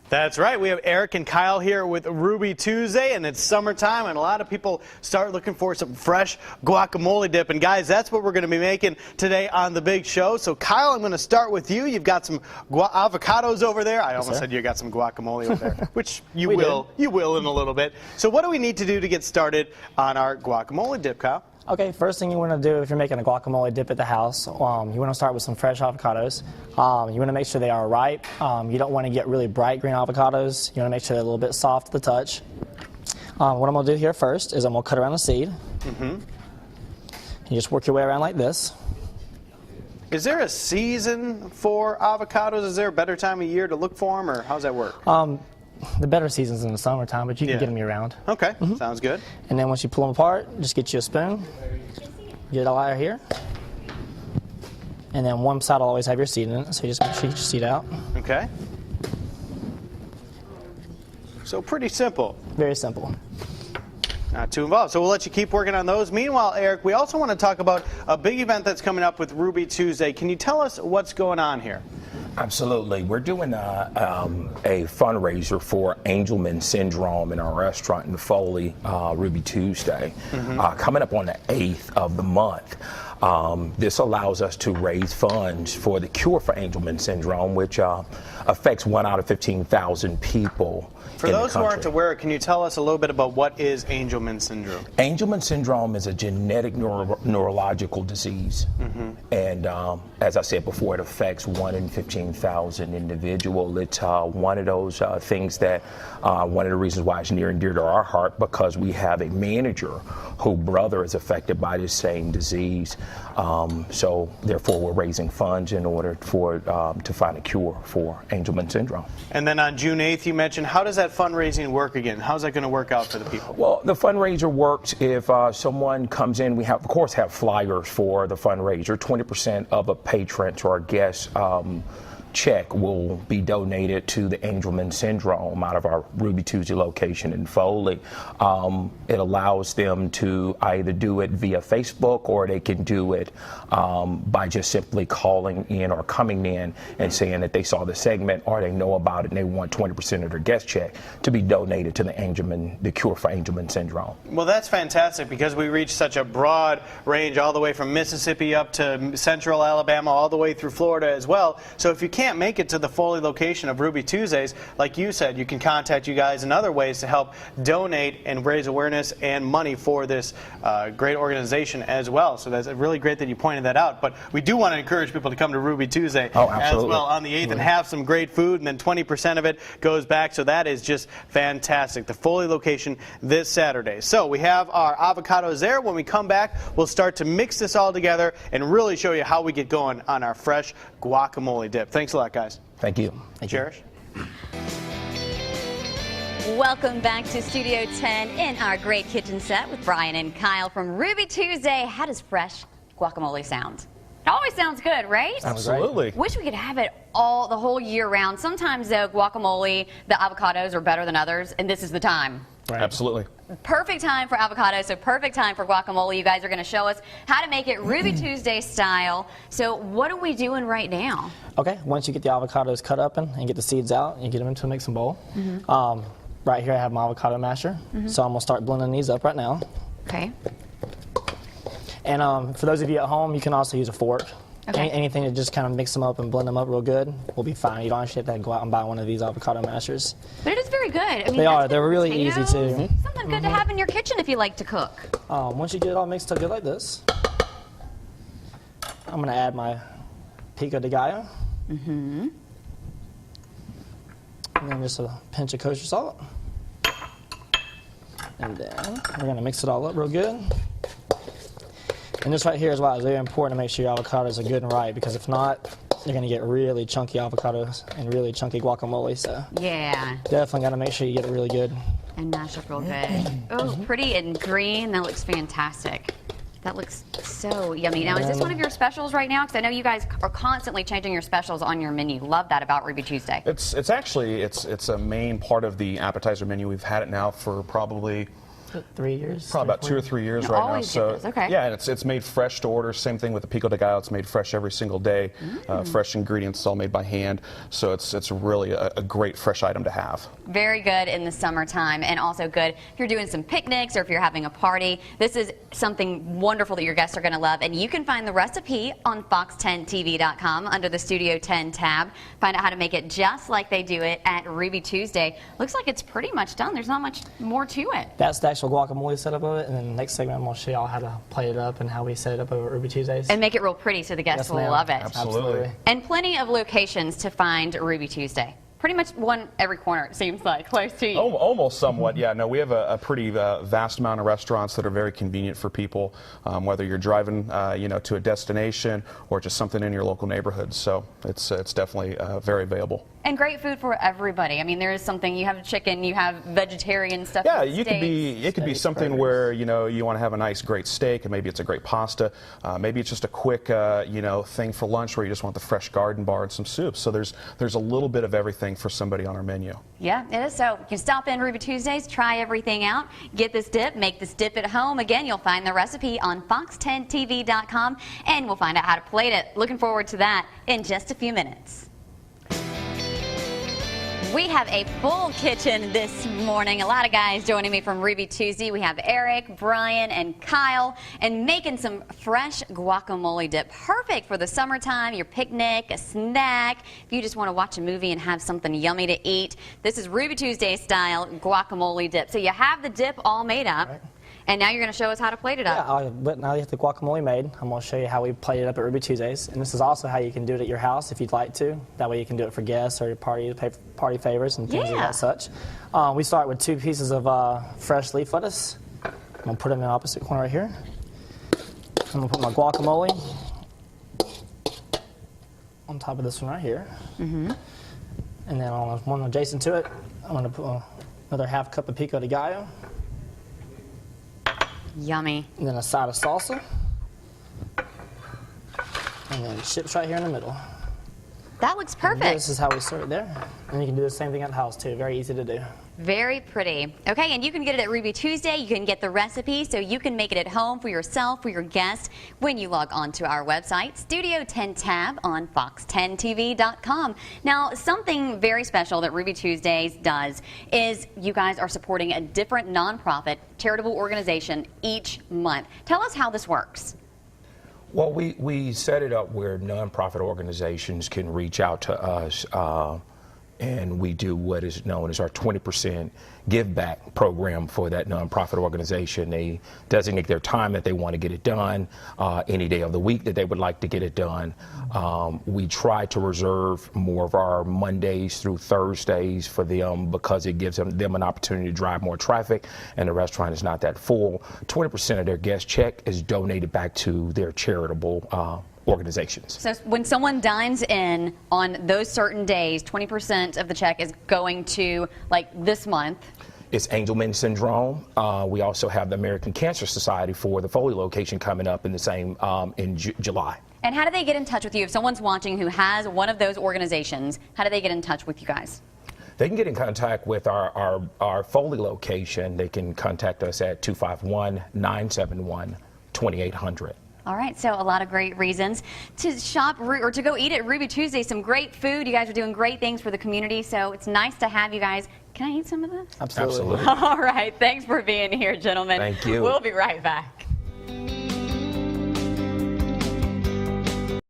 That's right. We have Eric and Kyle here with Ruby Tuesday, and it's summertime, and a lot of people start looking for some fresh guacamole dip. And guys, that's what we're going to be making today on the big show. So Kyle, I'm going to start with you. You've got some avocados over there. I almost said you got some guacamole over there, which you will in a little bit. So what do we need to do to get started on our guacamole dip, Kyle? Okay, first thing you want to do if you're making a guacamole dip at the house, you want to start with some fresh avocados. You want to make sure they are ripe. You don't want to get really bright green avocados. You want to make sure they're a little bit soft to the touch. What I'm going to do here first is I'm going to cut around the seed. You just work your way around like this. Is there a season for avocados? Is there a better time of year to look for them, or how's that work? The better season's in the summertime, but you can get them year-round. Okay, sounds good. And then once you pull them apart, just get you a spoon, get it all out of here. And then one side will always have your seed in it, so you just make sure you get your seed out. Okay. So pretty simple. Very simple. Not too involved. So we'll let you keep working on those. Meanwhile, Eric, we also want to talk about a big event that's coming up with Ruby Tuesday. Can you tell us what's going on here? Absolutely. We're doing a fundraiser for Angelman syndrome in our restaurant in Foley, Ruby Tuesday, coming up on the 8th of the month. This allows us to raise funds for the cure for Angelman syndrome, which affects 1 out of 15,000 people. For those who aren't aware, can you tell us a little bit about what is Angelman syndrome? Angelman syndrome is a genetic neurological disease. And as I said before, it affects 1 in 15,000 individuals. It's one of those things that, one of the reasons why it's near and dear to our heart, because we have a manager whose brother is affected by this same disease. So therefore, we're raising funds in order for to find a cure for Angelman syndrome. And then on June 8th, you mentioned, how does that fundraising work again? How's that going to work out for the people? Well, the fundraiser works if someone comes in. We have, of course, have flyers for the fundraiser. 20% of a patron or a guest check will be donated to the Angelman syndrome out of our Ruby Tuesday location in Foley. It allows them to either do it via Facebook, or they can do it by just simply calling in or coming in and saying that they saw the segment or they know about it and they want 20% of their guest check to be donated to the cure for Angelman syndrome. Well, that's fantastic, because we reach such a broad range, all the way from Mississippi up to central Alabama, all the way through Florida as well. So if you can't make it to the Foley location of Ruby Tuesdays, like you said, you can contact you guys in other ways to help donate and raise awareness and money for this great organization as well. So that's really great that you pointed that out. But we do want to encourage people to come to Ruby Tuesday as well on the 8th and have some great food, and then 20% of it goes back. So that is just fantastic. The Foley location this Saturday. So we have our avocados there. When we come back, we'll start to mix this all together and really show you how we get going on our fresh guacamole dip. Thanks a lot, guys. Thank you. Cherish. Welcome back to Studio 10 in our great kitchen set with Brian and Kyle from Ruby Tuesday. How does fresh guacamole sound? It always sounds good, right? Absolutely. Wish we could have it the whole year round. Sometimes though, guacamole, the avocados are better than others, and this is the time. Right. Absolutely. Perfect time for avocado, so perfect time for guacamole. You guys are going to show us how to make it Ruby Tuesday style. So what are we doing right now? Okay, once you get the avocados cut up and get the seeds out, you get them into a mixing bowl. Right here I have my avocado masher, so I'm going to start blending these up right now. Okay. And for those of you at home, you can also use a fork. Okay. Anything to just kind of mix them up and blend them up real good will be fine. You don't actually have to go out and buy one of these avocado mashers. But it is very good. I mean, they are. They're really easy too. Something good to have in your kitchen if you like to cook. Once you get it all mixed up good like this, I'm going to add my pico de gallo. And then just a pinch of kosher salt. And then we're going to mix it all up real good. And this right here as well is very important to make sure your avocados are good and right, because if not, you're going to get really chunky avocados and really chunky guacamole. So yeah, definitely got to make sure you get it really good. And mash up real good. Oh, pretty and green. That looks fantastic. That looks so yummy. Now, is this one of your specials right now? Because I know you guys are constantly changing your specials on your menu. Love that about Ruby Tuesday. It's actually a main part of the appetizer menu. We've had it now for probably 3 years. Probably about 2 or 3 years right now. always So get those, okay. yeah, and it's made fresh to order. Same thing with the pico de gallo. It's made fresh every single day. Fresh ingredients, all made by hand. So it's really a great fresh item to have. Very good in the summertime, and also good if you're doing some picnics or if you're having a party. This is something wonderful that your guests are going to love, and you can find the recipe on fox10tv.com under the Studio 10 tab. Find out how to make it just like they do it at Ruby Tuesday. Looks like it's pretty much done. There's not much more to it. That's the actual guacamole setup of it, and then the next segment I'm going to show y'all how to plate it up and how we set it up over at Ruby Tuesdays. And make it real pretty so the guests Yes, will ma'am. love it. Absolutely. And plenty of locations to find Ruby Tuesday. Pretty much one every corner, it seems like, close to you. Almost somewhat, yeah. No, we have a pretty vast amount of restaurants that are very convenient for people, whether you're driving, to a destination or just something in your local neighborhood. So it's definitely very available. And great food for everybody. I mean, there is something, you have chicken, you have vegetarian stuff. Yeah, it it could be something where you want to have a nice, great steak, and maybe it's a great pasta. Maybe it's just a quick, thing for lunch where you just want the fresh garden bar and some soup. So there's a little bit of everything for somebody on our menu. Yeah, it is. So you can stop in Ruby Tuesdays, try everything out, get this dip, make this dip at home. Again, you'll find the recipe on fox10tv.com, and we'll find out how to plate it. Looking forward to that in just a few minutes. We have a full kitchen this morning. A lot of guys joining me from Ruby Tuesday. We have Eric, Brian, and Kyle, and making some fresh guacamole dip. Perfect for the summertime, your picnic, a snack. If you just want to watch a movie and have something yummy to eat, this is Ruby Tuesday style guacamole dip. So you have the dip all made up. Right. And now you're going to show us how to plate it up. Yeah, but now you have the guacamole made. I'm going to show you how we plate it up at Ruby Tuesdays. And this is also how you can do it at your house if you'd like to. That way you can do it for guests or your party favors and things of that such. We start with 2 pieces of fresh leaf lettuce. I'm going to put them in the opposite corner right here. I'm going to put my guacamole on top of this one right here. And then on one adjacent to it, I'm going to put another ½ cup of pico de gallo. Yummy. And then a side of salsa. And then chips right here in the middle. That looks perfect. And this is how we serve it there. And you can do the same thing at the house too. Very easy to do. Very pretty. Okay, and you can get it at Ruby Tuesday. You can get the recipe so you can make it at home for yourself, for your guests, when you log on to our website, Studio 10 tab on fox10tv.com. Now, something very special that Ruby Tuesdays does is you guys are supporting a different nonprofit charitable organization each month. Tell us how this works. Well, we set it up where nonprofit organizations can reach out to us, and we do what is known as our 20% give back program for that nonprofit organization. They designate their time that they want to get it done, any day of the week that they would like to get it done. We try to reserve more of our Mondays through Thursdays for them because it gives them an opportunity to drive more traffic and the restaurant is not that full. 20% of their guest check is donated back to their charitable organizations. So when someone dines in on those certain days, 20% of the check is going to, like this month. It's Angelman syndrome. We also have the American Cancer Society for the Foley location coming up in the same in July. And how do they get in touch with you? If someone's watching who has one of those organizations, how do they get in touch with you guys? They can get in contact with our Foley location. They can contact us at 251-971-2800. All right, so a lot of great reasons to shop or to go eat at Ruby Tuesday. Some great food. You guys are doing great things for the community, so it's nice to have you guys. Can I eat some of this? Absolutely. Absolutely. All right, thanks for being here, gentlemen. Thank you. We'll be right back.